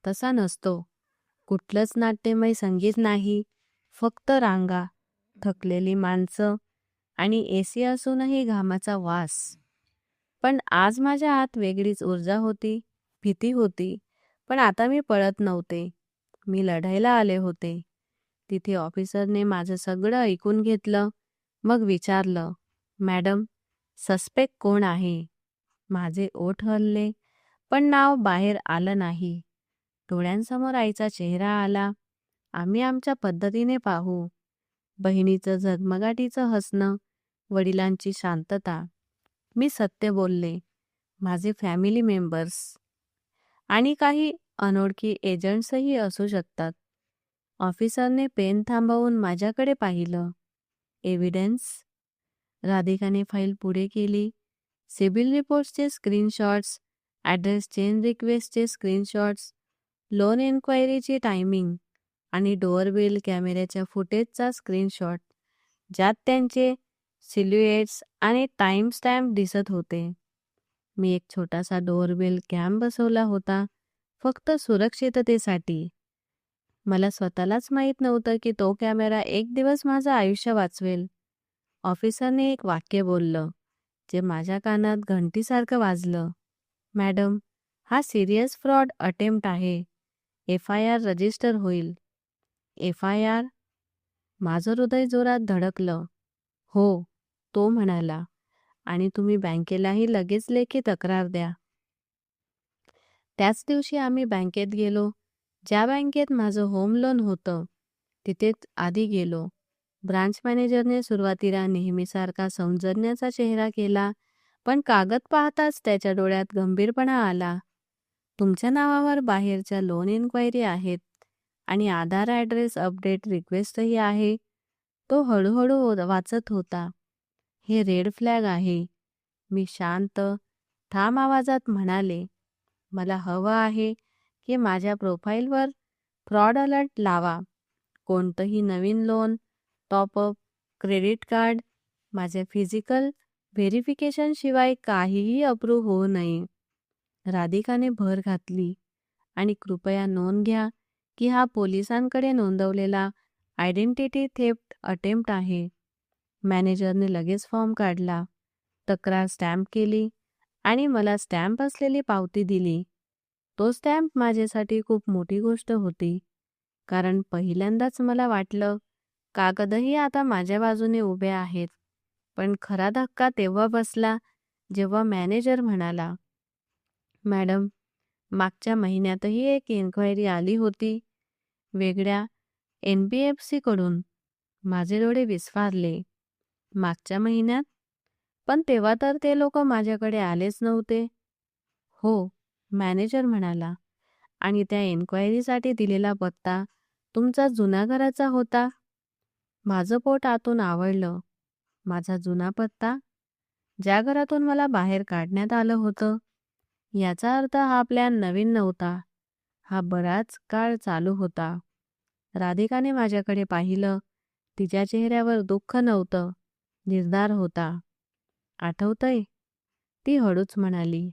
तसा नसतो. कुठलंच नाट्यमय संगीत नाही, फक्त रांगा, थकलेली माणसं आणि एसी असूनही घामाचा वास. पण आज माझ्या आत वेगळीच ऊर्जा होती, भीती होती. पण आता मी पळत नव्हते, मी लढायला आले होते. तिथे ऑफिसरने माझं सगळं ऐकून घेतलं. मग विचारलं, मॅडम, सस्पेक्ट कोण आहे? माझे ओठ हलले, पण नाव बाहेर आलं नाही. डोळ्यांसमोर आईचा चेहरा आला. आम्ही आमच्या पद्धतीने पाहू. बहिणीचं झगमगाटीचं हसणं, वडिलांची शांतता. मी सत्य बोलले, माझे फॅमिली मेंबर्स. आणि काही अनोळखी एजंट्सही असू शकतात. ऑफिसरने पेन थांबवून माझ्याकडे पाहिलं. एव्हिडन्स? राधिकाने फाईल पुढे केली. सिबिल रिपोर्ट्सचे स्क्रीनशॉट्स, ॲड्रेस चेंज रिक्वेस्टचे स्क्रीनशॉट्स, लोन एन्क्वायरीची टायमिंग आणि डोअरबेल कॅमेऱ्याच्या फुटेजचा स्क्रीनशॉट, ज्यात त्यांचे सिल्युएट्स आणि टाइम स्टॅम्प दिसत होते. मी एक छोटासा डोअरबेल कॅम बसवला होता, फक्त सुरक्षिततेसाठी. मला स्वतःलाच माहीत नव्हतं की तो कॅमेरा एक दिवस माझं आयुष्य वाचवेल. ऑफिसरने एक वाक्य बोललं, जे माझ्या कानात घंटीसारखं वाजलं. मॅडम, हा सिरियस फ्रॉड अटेम्प्ट आहे. FIR रजिस्टर होईल. FIR? माझं हृदय जोरात धडकलं. हो, तो म्हणाला. आणि तुम्ही बँकेलाही लगेच लेखी तक्रार द्या. त्याच दिवशी आम्ही बँकेत गेलो. ज्या बँकेत माझं होम लोन होतं, तिथेच आधी गेलो. ब्रांच मॅनेजरने सुरुवातीला नेहमीसारखा सौजन्याचा चेहरा केला, पण कागद पाहताच त्याच्या डोळ्यात गंभीरपणा आला. तुमच्या नावावर बाहेरच्या लोन इन्क्वायरी आहेत आणि आधार ॲड्रेस अपडेट रिक्वेस्टही आहे. तो हळूहळू वाचत होता. हे रेड फ्लॅग आहे. मी शांत, ठाम आवाजात म्हणाले, मला हवं आहे की माझ्या प्रोफाईलवर फ्रॉड अलर्ट लावा. कोणतंही नवीन लोन, टॉपअप, क्रेडिट कार्ड माझ्या फिजिकल व्हेरिफिकेशनशिवाय काहीही अप्रूव्ह होऊ नये. राधिकाने भर घातली, आणि कृपया नोंद घ्या की हा पोलिसांकडे नोंदवलेला आयडेंटिटी थेफ्ट अटेम्प्ट आहे. मॅनेजरने लगेच फॉर्म काढला, तक्रार स्टॅम्प केली आणि मला स्टॅम्प असलेली पावती दिली. तो स्टॅम्प माझ्यासाठी खूप मोठी गोष्ट होती, कारण पहिल्यांदाच मला वाटलं कागदही आता माझ्या बाजूने उभे आहेत. पण खरा धक्का तेव्हा बसला जेव्हा मॅनेजर म्हणाला, मॅडम, मागच्या महिन्यातही एक इन्क्वायरी आली होती, वेगळ्या NBFC कडून. माझे डोळे विस्फारले. मागच्या महिन्यात? पण तेव्हा तर ते लोक माझ्याकडे आलेच नव्हते. हो, मॅनेजर म्हणाला. आणि त्या एन्क्वायरीसाठी दिलेला पत्ता तुमचा जुना घराचा होता. माझं पोट आतून आवळलं. माझा जुना पत्ता? ज्या घरातून मला बाहेर काढण्यात आलं होतं. याचा अर्थ हा प्लॅन नवीन नव्हता. हा बराच काळ चालू होता. राधिकाने माझ्याकडे पाहिलं. तिच्या चेहऱ्यावर दुःख नव्हतं, निर्धार होता. आठवतंय? ती हळूच म्हणाली,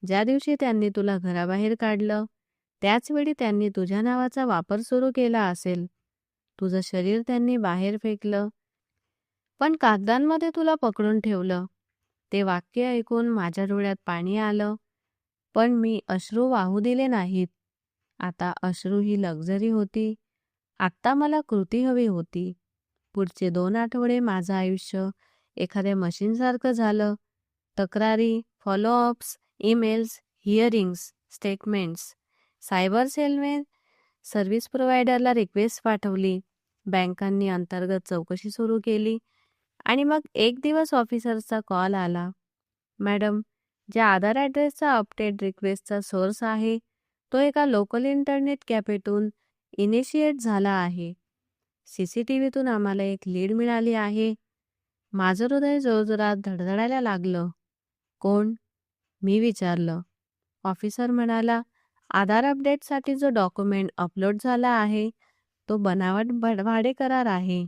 ज्या दिवशी त्यांनी तुला घराबाहेर काढलं, त्याच वेळी त्यांनी तुझ्या नावाचा वापर सुरू केला असेल. तुझं शरीर त्यांनी बाहेर फेकलं, पण कागदांमध्ये तुला पकडून ठेवलं. ते वाक्य ऐकून माझ्या डोळ्यात पाणी आलं, पण मी अश्रू वाहू दिले नाहीत. आता अश्रू ही लक्झरी होती. आत्ता मला कृती हवी होती. पुढचे 2 आठवडे माझं आयुष्य एखाद्या मशीनसारखं झालं. तक्रारी, फॉलोअप्स, ईमेल्स, हिअरिंग्स, स्टेटमेंट्स. सायबर सेलने सर्व्हिस प्रोव्हायडरला रिक्वेस्ट पाठवली. बँकांनी अंतर्गत चौकशी सुरू केली आणि मग एक दिवस ऑफिसरचा कॉल आला. मॅडम, ज्या आधार ॲड्रेसचा अपडेट रिक्वेस्टचा सोर्स आहे, तो एका लोकल इंटरनेट कॅफेतून इनिशिएट झाला आहे. CCTVतून आम्हाला एक लीड मिळाली आहे. माझं हृदय जोरजोरात धडधडायला लागलं. कोण? मी विचारलं. ऑफिसर म्हणाला, आधार अपडेटसाठी जो डॉक्युमेंट अपलोड झाला आहे, तो बनावट भाडेकरार आहे.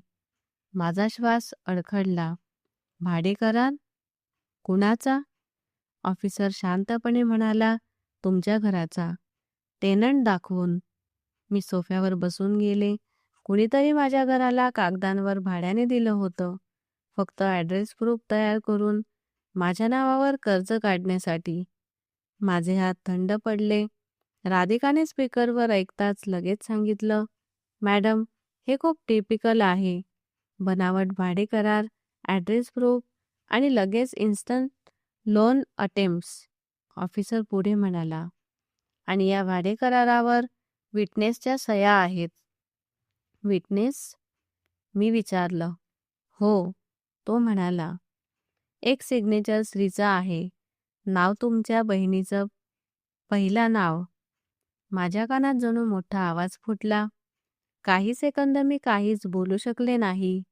माझा श्वास अडखळला. भाडेकरार? कुणाचा? ऑफिसर शांतपणे म्हणाला, तुमच्या घराचा. टेनंट दाखवून. मी सोफ्यावर बसून गेले. कुणीतरी माझ्या घराला कागदांवर भाड्याने दिलं होतं, फक्त ॲड्रेस प्रूफ तयार करून माझ्या नावावर कर्ज काढण्यासाठी. माझे हात थंड पडले. राधिकाने स्पीकरवर ऐकताच लगेच सांगितलं, मॅडम, हे खूप टिपिकल आहे. बनावट भाडेकरार, ॲड्रेस प्रूफ आणि लगेच इन्स्टंट लोन अटेम्प्ट्स. ऑफिसर पुढे म्हणाला, आणि या भाडेकरारावर विटनेसच्या सह्या आहेत. विटनेस? मी विचारलं. हो, तो म्हणाला. एक सिग्नेचर स्त्रीचं आहे. नाव तुमच्या बहिणीचं पहिला नाव. माझ्या कानात जणू मोठा आवाज फुटला. काही सेकंद मी काहीच बोलू शकले नाही.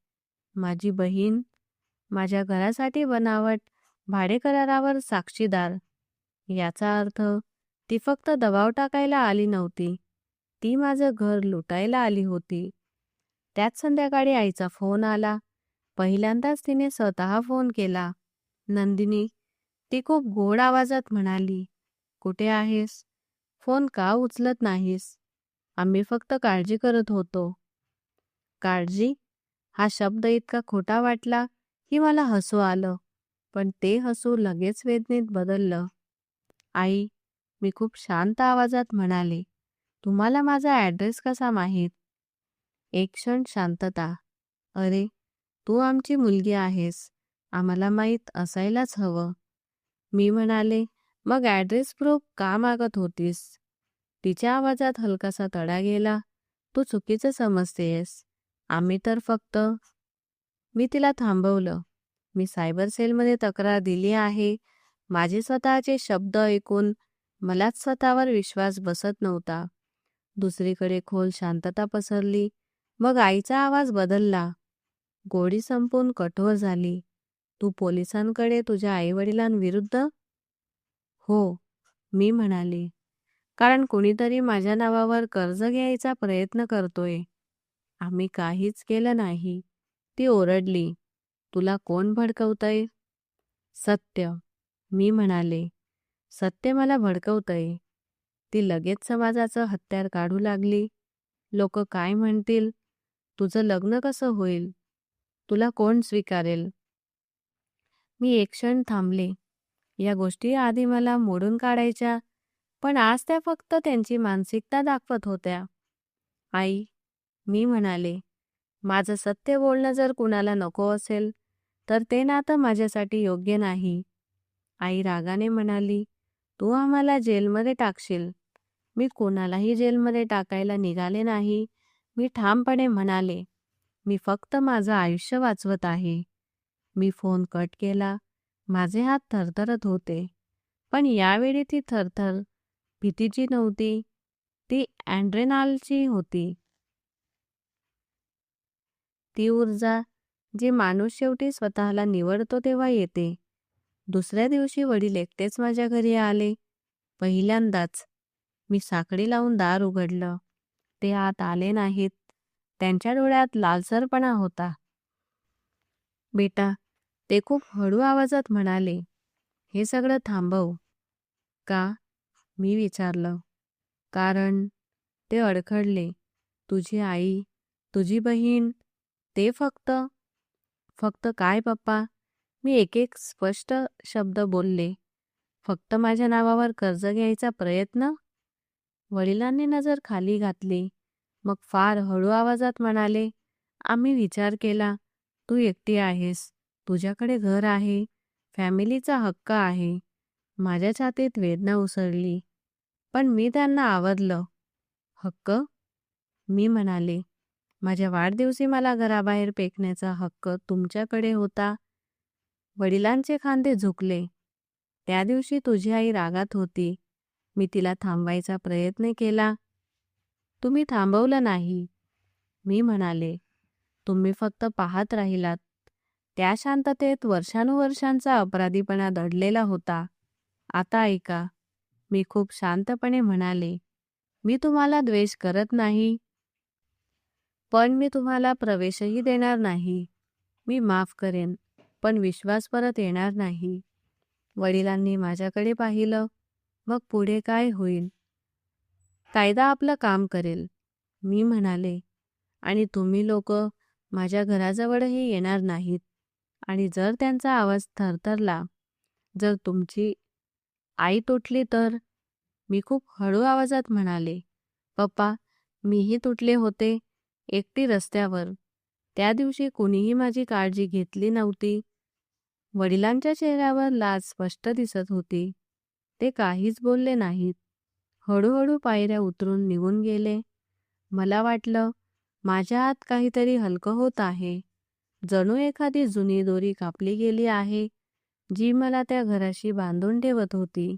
माझी बहीण, माझ्या घरासाठी बनावट भाडेकरारावर साक्षीदार. याचा अर्थ ती फक्त दबाव टाकायला आली नव्हती. ती माझं घर लुटायला आली होती. त्याच संध्याकाळी आईचा फोन आला. पहिल्यांदाच तिने स्वतः फोन केला. नंदिनी, ती खूप गोड आवाजात म्हणाली, कुठे आहेस? फोन का उचलत नाहीस? आम्ही फक्त काळजी करत होतो. काळजी? हा शब्द इतका खोटा वाटला की मला हसू आलं, पण ते हसू लगेच वेदनेत बदललं. आई, मी खूप शांत आवाजात म्हणाले, तुम्हाला माझा ॲड्रेस कसा माहीत? एक क्षण शांतता. अरे, तू आमची मुलगी आहेस. आम्हाला माहीत असायलाच हवं. मी म्हणाले, मग ॲड्रेस प्रूफ का मागत होतीस? तिच्या आवाजात हलकासा तडा गेला. तू चुकीचं समजतेस. आम्ही तर फक्त. मी तिला थांबवलं. मी सायबर सेलमध्ये तक्रार दिली आहे. माझे स्वतःचे शब्द ऐकून मलाच स्वतःवर विश्वास बसत नव्हता. दुसरीकडे खोल शांतता पसरली. मग आईचा आवाज बदलला. गोडी संपून कठोर झाली. तू पोलिसांकडे तुझ्या आईवडिलांविरुद्ध? हो, मी म्हणाले. कारण कुणीतरी माझ्या नावावर कर्ज घ्यायचा प्रयत्न करतोय. आम्ही काहीच केलं नाही. ती ओरडली. तुला कोण भडकवतंय? सत्य, मी म्हणाले. सत्य मला भडकवतंय. ती लगेच समाजाचं हत्यार काढू लागली. लोक काय म्हणतील? तुझं लग्न कसं होईल? तुला कोण स्वीकारेल? मी एक क्षण थांबले. या गोष्टी आधी मला मोडून काढायच्या, पण आज त्या फक्त त्यांची मानसिकता दाखवत होत्या. आई, मी म्हणाले, माझं सत्य बोलणं जर कुणाला नको असेल, तर ते नातं माझ्यासाठी योग्य नाही. आई रागाने म्हणाली, तू आम्हाला जेलमध्ये टाकशील. मी कोणालाही जेलमध्ये टाकायला निघाले नाही. मी ठामपणे म्हणाले, मी फक्त माझं आयुष्य वाचवत आहे. मी फोन कट केला. माझे हात थरथरत होते. पण यावेळी ती थरथर भीतीची नव्हती, ती ॲड्रेनालची होती. ती ऊर्जा जी माणूस शेवटी स्वतःला निवडतो तेव्हा येते. दुसऱ्या दिवशी वडील एकटेच माझ्या घरी आले. पहिल्यांदाच. मी साखळी लावून दार उघडलं. ते आत आले नाहीत. त्यांच्या डोळ्यात लालसरपणा होता. बेटा, ते खूप हळू आवाजात म्हणाले, हे सगळं थांबव. का? मी विचारलं. कारण ते अडखळले. तुझी आई, तुझी बहीण, ते फक्त फक्त काय पप्पा? मी एक एक स्पष्ट शब्द बोलले. फक्त माझ्या नावावर कर्ज घ्यायचा प्रयत्न? वडिलांनी नजर खाली घातली. मग फार हळू आवाजात म्हणाले, आम्ही विचार केला, तू एकटी आहेस. तुझ्याकडे घर आहे. फॅमिलीचा हक्क आहे. माझ्या छातीत वेदना उसळली. पण मी त्यांना आवरलं. हक्क? मी म्हणाले, माझ्या वाढदिवशी मला घराबाहेर फेकण्याचा हक्क तुमच्याकडे होता. वडिलांचे खांदे झुकले. त्या दिवशी तुझी आई रागात होती. मी तिला थांबवायचा प्रयत्न केला. तुम्ही थांबवलं नाही. मी म्हणाले, तुम्ही फक्त पाहत राहिलात. त्या शांततेत वर्षानुवर्षांचा अपराधीपणा दडलेला होता. आता ऐका. मी खूप शांतपणे म्हणाले, मी तुम्हाला द्वेष करत नाही. पण मी तुम्हाला प्रवेशही देणार नाही. मी माफ करेन, पण विश्वास परत येणार नाही. वडिलांनी माझ्याकडे पाहिलं. मग पुढे काय होईल? कायदा आपलं काम करेल. मी म्हणाले, आणि तुम्ही लोक माझ्या घराजवळही येणार नाहीत. आणि जर त्यांचा आवाज थरथरला, जर तुमची आई तुटली तर? मी खूप हळू आवाजात म्हणाले, पप्पा, मीही तुटले होते, एकटी रस्त्यावर. त्या दिवशी कुणीही माझी काळजी घेतली नव्हती. वडिलांच्या चेहऱ्यावर लाज स्पष्ट दिसत होती. ते काहीच बोलले नाहीत. हळूहळू पायऱ्या उतरून निघून गेले. मला वाटलं, माझ्या आत काहीतरी हलकं होत आहे. जणू एखादी जुनी दोरी कापली गेली आहे, जी मला त्या घराशी बांधून ठेवत होती.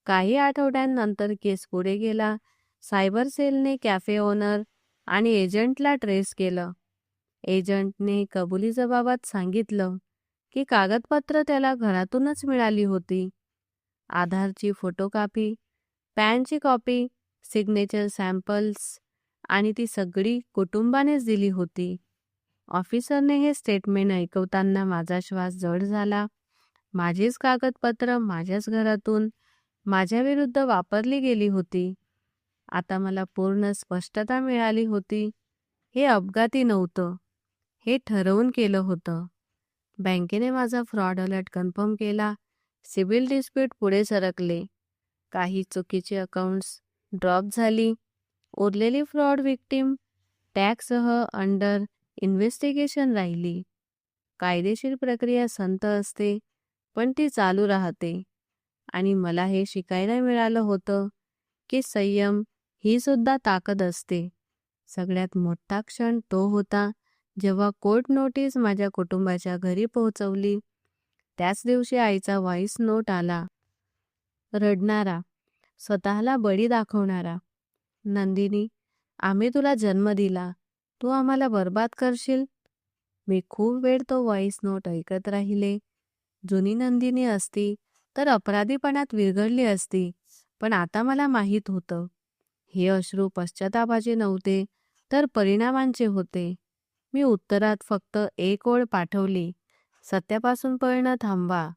काही आठवड्यांनंतर केस पुढे गेला. सायबर सेलने कॅफे ओनर आणि एजंटला ट्रेस केलं. एजंटने कबुली जबाबात सांगितलं की कागदपत्र त्याला घरातूनच मिळाली होती. आधारची फोटोकॉपी, पॅनची कॉपी, सिग्नेचर सॅम्पल्स, आणि ती सगळी कुटुंबानेच दिली होती. ऑफिसरने हे स्टेटमेंट ऐकवताना माझा श्वास जड झाला. माझीच कागदपत्र माझ्याच घरातून माझ्या विरुद्ध वापरली गेली होती. आता मला पूर्ण स्पष्टता मिळाली होती. हे अपघाती नव्हतं. हे ठरवून केलं होतं. बँकेने माझा फ्रॉड अलर्ट कन्फर्म केला. सिबिल डिस्प्यूट पुढे सरकले. काही चुकीची अकाउंट्स ड्रॉप झाली. उरलेली फ्रॉड विक्टीम टॅगसह अंडर इन्व्हेस्टिगेशन राहिली. कायदेशीर प्रक्रिया संथ असते, पण ती चालू राहते. आणि मला हे शिकायला मिळालं होतं की संयम ही सुद्धा ताकद असते. सगळ्यात मोठा क्षण तो होता जेव्हा कोर्ट नोटीस माझ्या कुटुंबाच्या घरी पोहोचवली. त्याच दिवशी आईचा व्हॉइस नोट आला. रडणारा, स्वतःला बळी दाखवणारा. नंदिनी, आम्ही तुला जन्म दिला. तू आम्हाला बर्बाद करशील? मी खूप वेळ तो व्हॉइस नोट ऐकत राहिले. जुनी नंदिनी असती तर अपराधीपणात विरघळली असती. पण आता मला माहीत होतं, हे अश्रू पश्चातापाचे नव्हते, तर परिणामांचे होते. मी उत्तरात फक्त एक ओळ पाठवली, सत्यापासून पळणं थांबवा,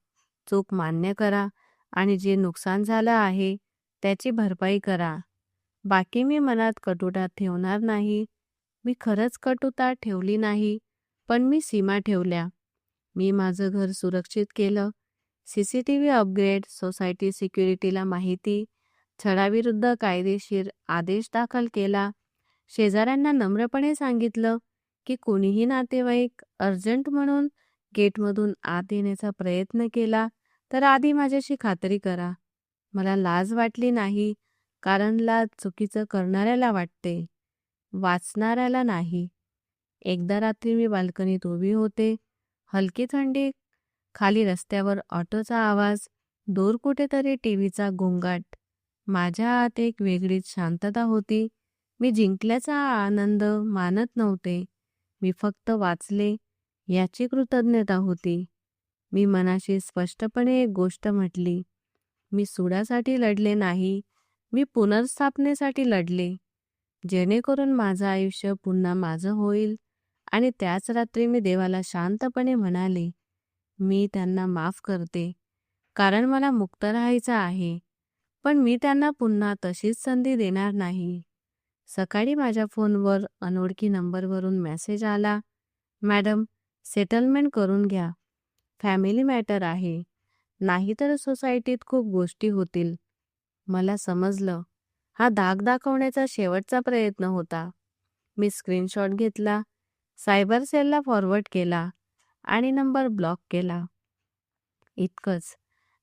चूक मान्य करा आणि जे नुकसान झालं आहे त्याची भरपाई करा. बाकी मी मनात कटुता ठेवणार नाही. मी खरंच कटुता ठेवली नाही, पण मी सीमा ठेवल्या. मी माझं घर सुरक्षित केलं. CCTV अपग्रेड, सोसायटी सिक्युरिटीला माहिती, छळाविरुद्ध कायदेशीर आदेश दाखल केला. शेजाऱ्यांना नम्रपणे सांगितलं की कोणीही नातेवाईक अर्जंट म्हणून गेटमधून आत येण्याचा प्रयत्न केला तर आधी माझ्याशी खात्री करा. मला लाज वाटली नाही, कारण लाज चुकीचं करणाऱ्याला वाटते, वाचणाऱ्याला नाही. एकदा रात्री मी बाल्कनीत उभी होते. हलकी थंडी, खाली रस्त्यावर ऑटोचा आवाज, दूर कुठेतरी टीव्हीचा गोंगाट. माझ्या आत एक वेगळीच शांतता होती. मी जिंकल्याचा आनंद मानत नव्हते. मी फक्त वाचले याची कृतज्ञता होती. मी मनाशी स्पष्टपणे एक गोष्ट म्हटली, मी सुडासाठी लढले नाही, मी पुनर्स्थापनेसाठी लढले, जेणेकरून माझं आयुष्य पुन्हा माझं होईल. आणि त्याच रात्री मी देवाला शांतपणे म्हणाले, मी त्यांना माफ करते, कारण मला मुक्त राहायचं आहे. पण मी त्यांना पुन्हा तशीच संधी देणार नाही. सकाळी माझ्या फोनवर अनोळखी नंबरवरून मेसेज आला, "मॅडम, सेटलमेंट करून घ्या. फॅमिली मॅटर आहे. नाहीतर सोसायटीत खूप गोष्टी होतील." मला समजलं, हा धाक दाखवण्याचा शेवटचा प्रयत्न होता. मी स्क्रीनशॉट घेतला, सायबर सेलला फॉरवर्ड केला आणि नंबर ब्लॉक केला. इतकंच.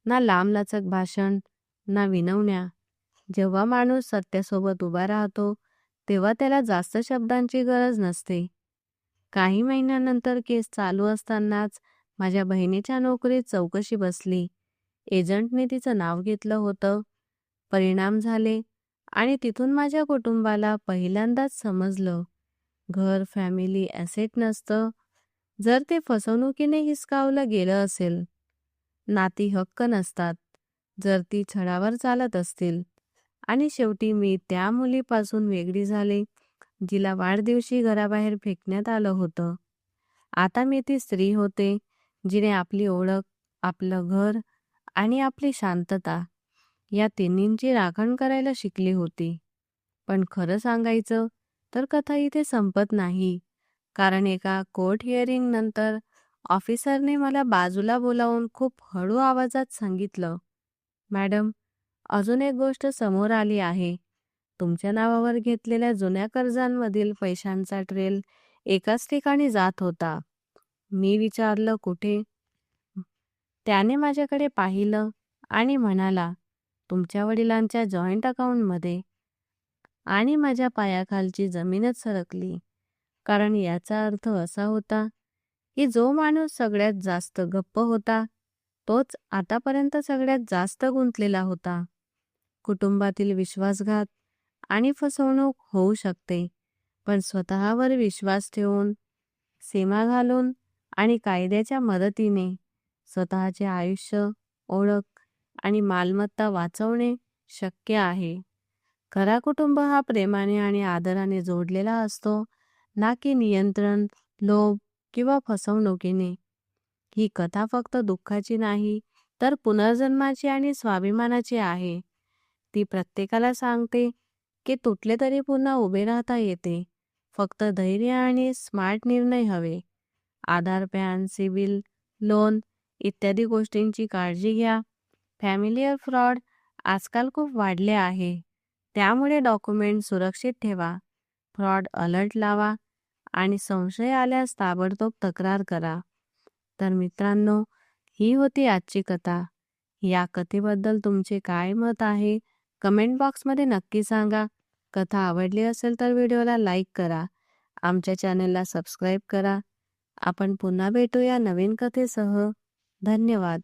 ना लांबलचक भाषण, ना विनवण्या. जेव्हा माणूस सत्यासोबत उभा राहतो, तेव्हा त्याला जास्त शब्दांची गरज नसते. काही महिन्यानंतर केस चालू असतानाच माझ्या बहिणीच्या नोकरीत चौकशी बसली. एजंटने तिचं नाव घेतलं होतं. परिणाम झाले आणि तिथून माझ्या कुटुंबाला पहिल्यांदाच समजलं, घर, फॅमिली, ॲसेट नसतं, जर ते फसवणुकीने हिसकावलं गेलं असेल. नाती हक्क नसतात, जर ती छळावर चालत असतील. आणि शेवटी मी त्या मुलीपासून वेगळी झाले, जिला वाढदिवशी घराबाहेर फेकण्यात आलं होतं. आता मी ती स्त्री होते, जिने आपली ओळख, आपलं घर आणि आपली शांतता या तिन्हींची राखण करायला शिकली होती. पण खरं सांगायचं तर कथा इथे संपत नाही. कारण एका कोर्ट हिअरिंग नंतर ऑफिसरने मला बाजूला बोलावून खूप हळू आवाजात सांगितलं, "मॅडम, अजून एक गोष्ट समोर आली आहे. तुमच्या नावावर घेतलेल्या जुन्या कर्जांमधील पैशांचा ट्रेल एकाच ठिकाणी जात होता." मी विचारलं, "कुठे?" त्याने माझ्याकडे पाहिलं आणि म्हणाला, "तुमच्या वडिलांच्या जॉईंट अकाउंटमध्ये." आणि माझ्या पायाखालची जमीनच सरकली. कारण याचा अर्थ असा होता की जो माणूस सगळ्यात जास्त गप्प होता, तोच आतापर्यंत सगळ्यात जास्त गुंतलेला होता. कुटुंबातील विश्वासघात आणि फसवणूक होऊ शकते, पण स्वतःवर विश्वास ठेवून, सीमा घालून आणि कायद्याच्या मदतीने स्वतःचे आयुष्य, ओळख आणि मालमत्ता वाचवणे शक्य आहे. खरा कुटुंब हा प्रेमाने आणि आदराने जोडलेला असतो, ना की नियंत्रण, लोभ किंवा फसवणुकीने. ही कथा फक्त दुःखाची नाही, तर पुनर्जन्माची आणि स्वाभिमानाची आहे. ती प्रत्येकाला सांगते की तुटले तरी पुन्हा उभे राहता येते. फक्त धैर्य आणि स्मार्ट निर्णय हवे. आधार, पॅन, सिबिल, लोन इत्यादी गोष्टींची काळजी घ्या. फॅमिलियर फ्रॉड आजकाल खूप वाढले आहे. त्यामुळे डॉक्युमेंट सुरक्षित ठेवा. फ्रॉड अलर्ट लावा आणि संशय आल्यास ताबडतोब तक्रार करा. तर मित्रांनो, ही होती आजची कथा. या कथेबद्दल तुमचे काय मत आहे? कमेंट बॉक्समध्ये नक्की सांगा. कथा आवडली असेल तर व्हिडिओला लाईक करा. आमच्या चॅनलला सबस्क्राईब करा. आपण पुन्हा भेटूया नवीन कथेसह. धन्यवाद.